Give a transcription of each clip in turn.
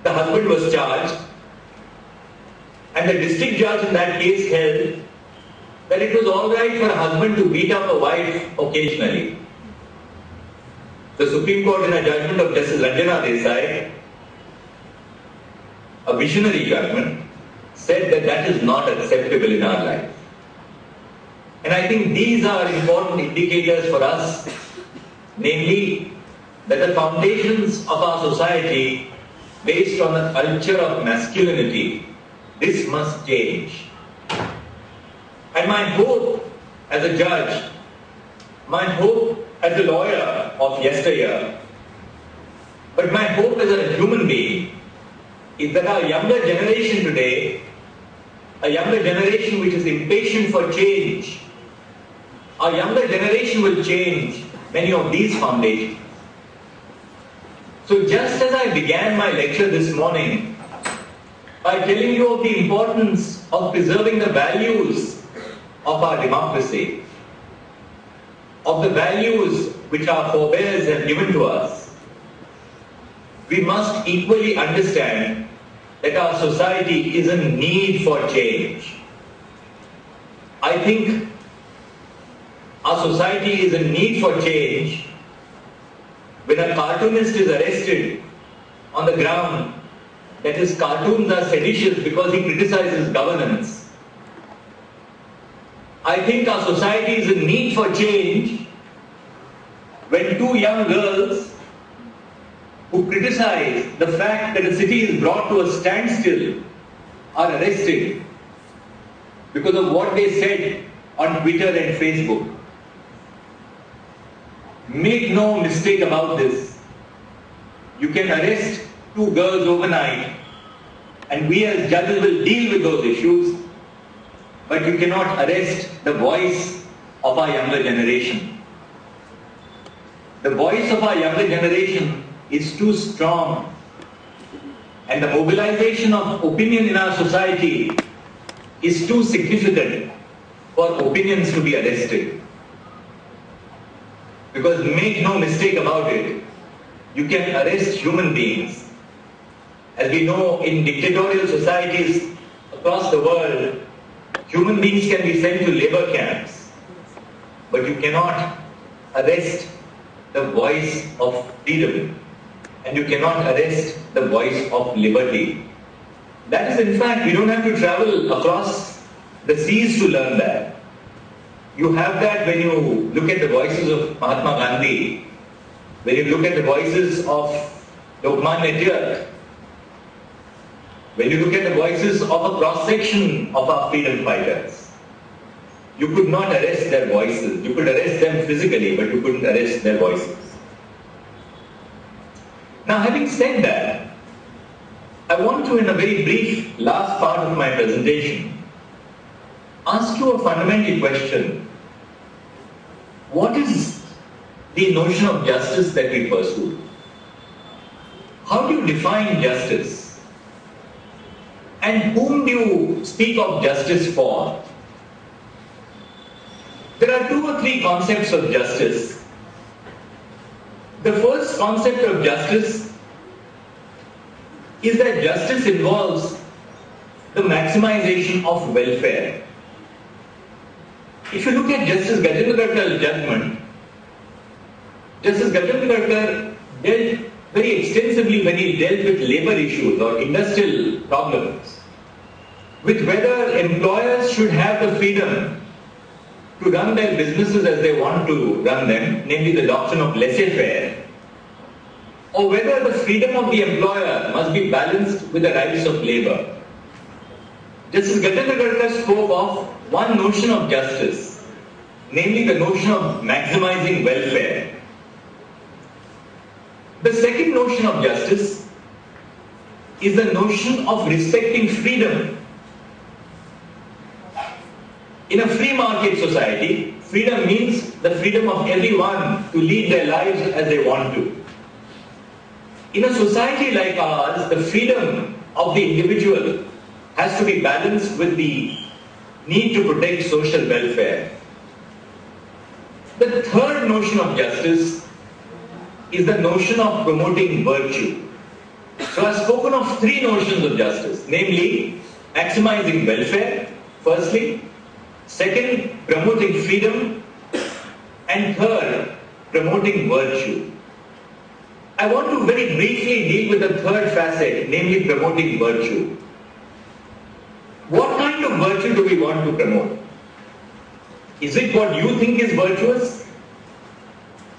the husband was charged, and the district judge in that case held that it was all right for a husband to beat up a wife occasionally. The Supreme Court, in a judgment of Justice Ranjanadesai, a visionary judgment, said that that is not acceptable in our life. And I think these are important indicators for us, namely that the foundations of our society, based on the culture of masculinity, this must change. And my hope as a judge, my hope as a lawyer of yesteryear, but my hope as a human being, is that our younger generation today, a younger generation which is impatient for change, our younger generation will change many of these foundations. So just as I began my lecture this morning by telling you of the importance of preserving the values of our democracy, of the values which our forebears have given to us, we must equally understand that our society is in need for change. I think our society is in need for change when a cartoonist is arrested on the ground that his cartoons are seditious because he criticizes governance. I think our society is in need for change when two young girls who criticize the fact that a city is brought to a standstill are arrested because of what they said on Twitter and Facebook. Make no mistake about this. You can arrest two girls overnight and we as judges will deal with those issues, but you cannot arrest the voice of our younger generation. The voice of our younger generation is too strong, and the mobilization of opinion in our society is too significant for opinions to be arrested. Because make no mistake about it, you can arrest human beings. As we know, in dictatorial societies across the world, human beings can be sent to labor camps, but you cannot arrest the voice of freedom, and you cannot arrest the voice of liberty. That is, in fact, you don't have to travel across the seas to learn that. You have that when you look at the voices of Mahatma Gandhi, when you look at the voices of Lokmanya Tilak, when you look at the voices of a cross-section of our freedom fighters. You could not arrest their voices. You could arrest them physically, but you couldn't arrest their voices. Now, having said that, I want to, in a very brief last part of my presentation, ask you a fundamental question. What is the notion of justice that we pursue? How do you define justice? And whom do you speak of justice for? There are two or three concepts of justice. The first concept of justice is that justice involves the maximization of welfare. If you look at Justice Gajendragadkar's judgment, Justice Gajendragadkar dealt very extensively when he dealt with labor issues or industrial problems, with whether employers should have the freedom to run their businesses as they want to run them, namely the doctrine of laissez-faire, or whether the freedom of the employer must be balanced with the rights of labor. Justice Gajendragadkar spoke of one notion of justice, namely the notion of maximizing welfare. The second notion of justice is the notion of respecting freedom. In a free market society, freedom means the freedom of everyone to lead their lives as they want to. In a society like ours, the freedom of the individual has to be balanced with the need to protect social welfare. The third notion of justice is the notion of promoting virtue. So I've spoken of three notions of justice, namely maximizing welfare, firstly, second, promoting freedom, and third, promoting virtue. I want to very briefly deal with the third facet, namely promoting virtue. What kind of virtue do we want to promote? Is it what you think is virtuous?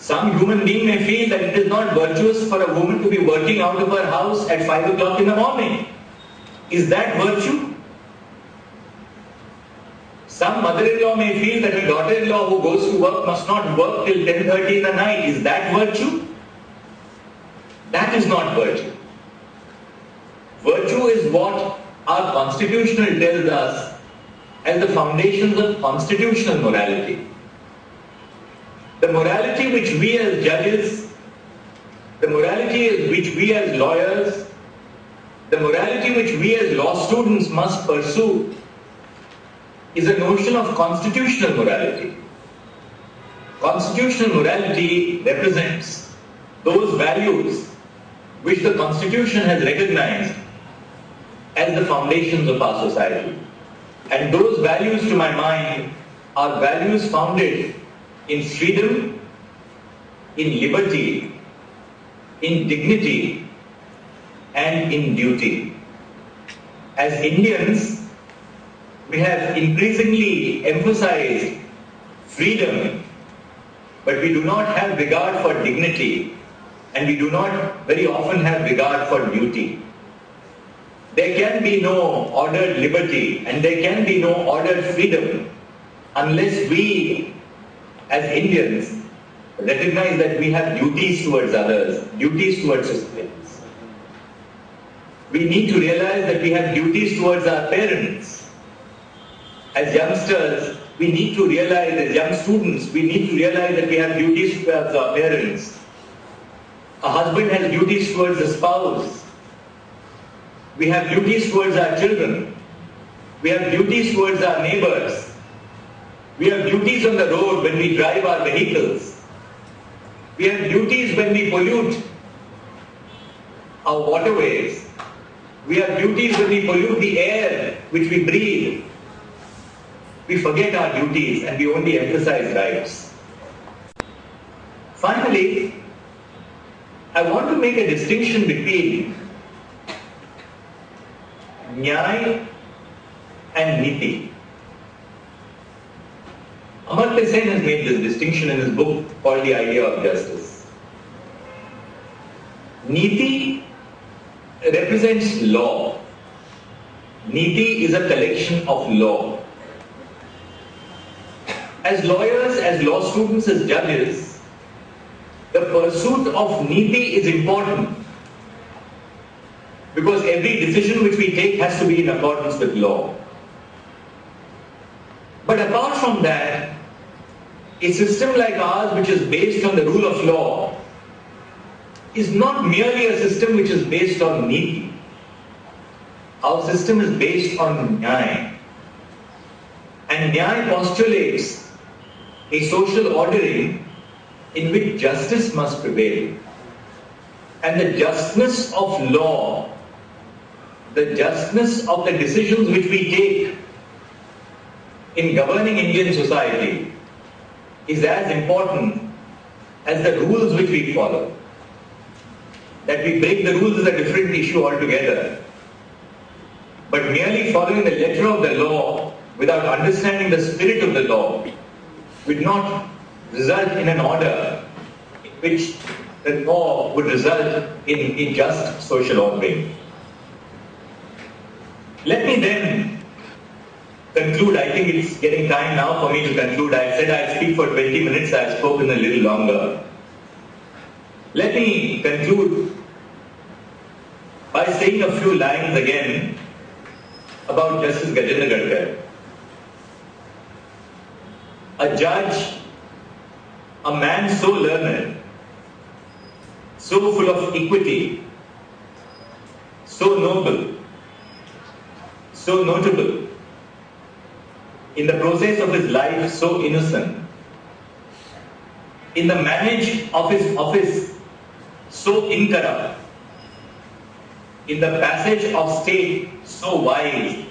Some human being may feel that it is not virtuous for a woman to be working out of her house at 5 o'clock in the morning. Is that virtue? Some mother-in-law may feel that a daughter-in-law who goes to work must not work till 10:30 in the night. Is that virtue? That is not virtue. Virtue is what our constitution tells us as the foundations of constitutional morality. The morality which we as judges, the morality which we as lawyers, the morality which we as law students must pursue is a notion of constitutional morality. Constitutional morality represents those values which the Constitution has recognized as the foundations of our society. And those values, to my mind, are values founded in freedom, in liberty, in dignity, and in duty. As Indians, we have increasingly emphasized freedom, but we do not have regard for dignity, and we do not very often have regard for duty. There can be no ordered liberty and there can be no ordered freedom unless we, as Indians, recognize that we have duties towards others, duties towards citizens. We need to realize that we have duties towards our parents. As youngsters, we need to realize, as young students, we need to realize that we have duties towards our parents. A husband has duties towards a spouse. We have duties towards our children. We have duties towards our neighbors. We have duties on the road when we drive our vehicles. We have duties when we pollute our waterways. We have duties when we pollute the air which we breathe. We forget our duties and we only emphasize rights. Finally, I want to make a distinction between Nyay and Niti. Amartya Sen has made this distinction in his book called The Idea of Justice. Niti represents law. Niti is a collection of law. As lawyers, as law students, as judges, the pursuit of Niti is important because every decision which we take has to be in accordance with law. But apart from that, a system like ours, which is based on the rule of law, is not merely a system which is based on Niti. Our system is based on Nyay. And Nyay postulates a social ordering in which justice must prevail. And the justness of law, the justness of the decisions which we take in governing Indian society is as important as the rules which we follow. That we break the rules is a different issue altogether. But merely following the letter of the law without understanding the spirit of the law would not result in an order in which the law would result in just social ordering. Let me then conclude. I think it's getting time now for me to conclude. I said I'd speak for 20 minutes. I've spoken a little longer. Let me conclude by saying a few lines again about Justice Gajendragadkar. A judge, a man so learned, so full of equity, so noble, so notable, in the process of his life so innocent, in the manage of his office so incorrupt, in the passage of state so wise,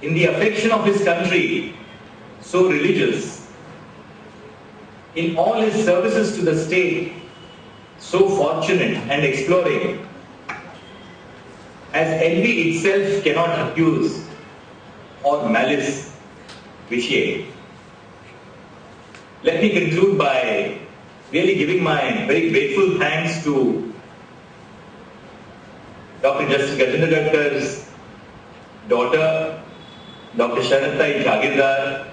in the affection of his country so religious, in all his services to the state so fortunate and exploring, as envy itself cannot accuse or malice vitiate. Let me conclude by really giving my very grateful thanks to Dr. Gajendragadkar's daughter, Dr. Chandrachud,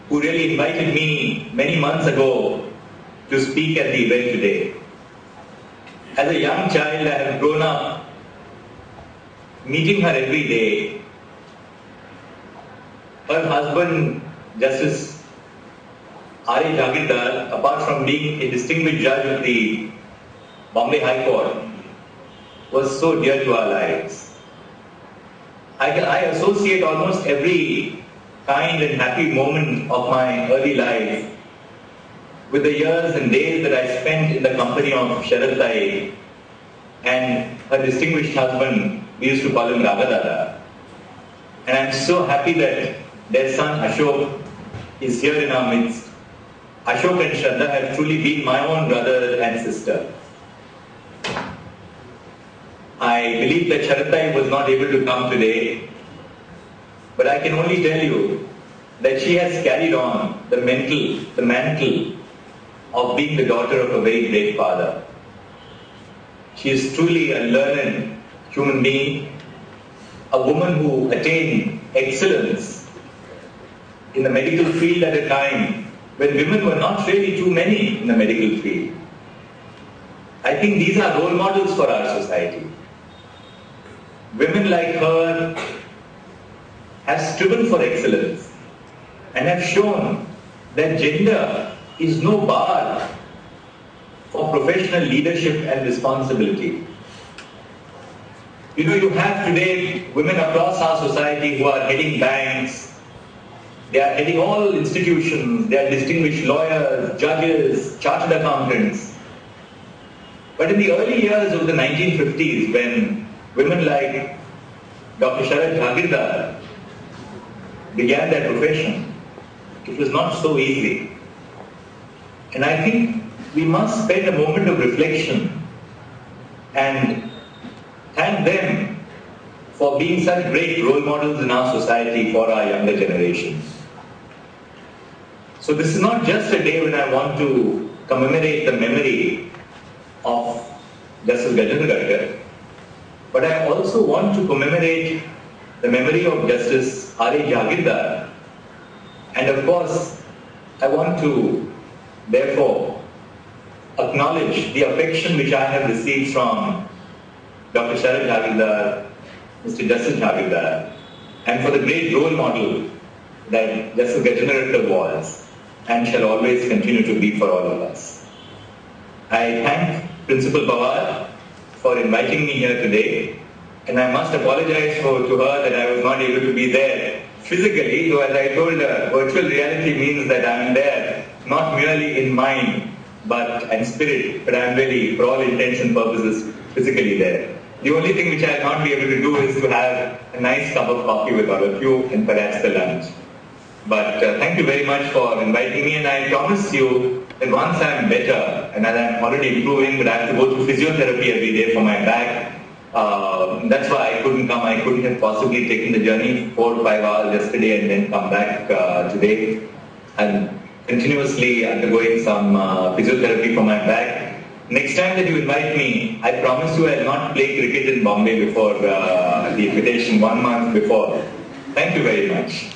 who really invited me many months ago to speak at the event today. As a young child, I have grown up meeting her every day. Her husband, Justice R.A. Jagirdar, apart from being a distinguished judge of the Bombay High Court, was so dear to our lives. I associate almost every kind and happy moment of my early life with the years and days that I spent in the company of Sharatai and her distinguished husband. We used to call him Dada. And I'm so happy that their son Ashok is here in our midst. Ashok and Shraddha have truly been my own brother and sister. I believe that Sharatai was not able to come today, but I can only tell you that she has carried on the mantle of being the daughter of a very great father. She is truly a learned human being, a woman who attained excellence in the medical field at a time when women were not really too many in the medical field. I think these are role models for our society. Women like her have striven for excellence and have shown that gender is no bar for professional leadership and responsibility. You know, you have today women across our society who are heading banks, they are heading all institutions, they are distinguished lawyers, judges, chartered accountants. But in the early years of the 1950s, when women like Dr. Chandrachud began their profession, it was not so easy. And I think we must spend a moment of reflection and thank them for being such great role models in our society for our younger generation. So this is not just a day when I want to commemorate the memory of Justice Gajendragadkar, but I also want to commemorate the memory of Justice R.A. Jagirdar. And of course, I want to therefore acknowledge the affection which I have received from Dr. Chandrachud, Mr. Justice Jagirdar, and for the great role model that Justice Gajendragadkar was and shall always continue to be for all of us. I thank Principal Pawar for inviting me here today, and I must apologize to her that I was not able to be there physically, though as I told her, virtual reality means that I am there, not merely in mind and spirit, but I am really, for all intents and purposes, physically there. The only thing which I will not be able to do is to have a nice cup of coffee with all of you and perhaps the lunch. But thank you very much for inviting me, and I promise you that once I am better, and as I am already improving, but I have to go through physiotherapy every day for my back. That's why I couldn't come. I couldn't have possibly taken the journey 4 to 5 hours yesterday and then come back today. I'm continuously undergoing some physiotherapy for my back. Next time that you invite me, I promise you I will not play cricket in Bombay before the invitation 1 month before. Thank you very much.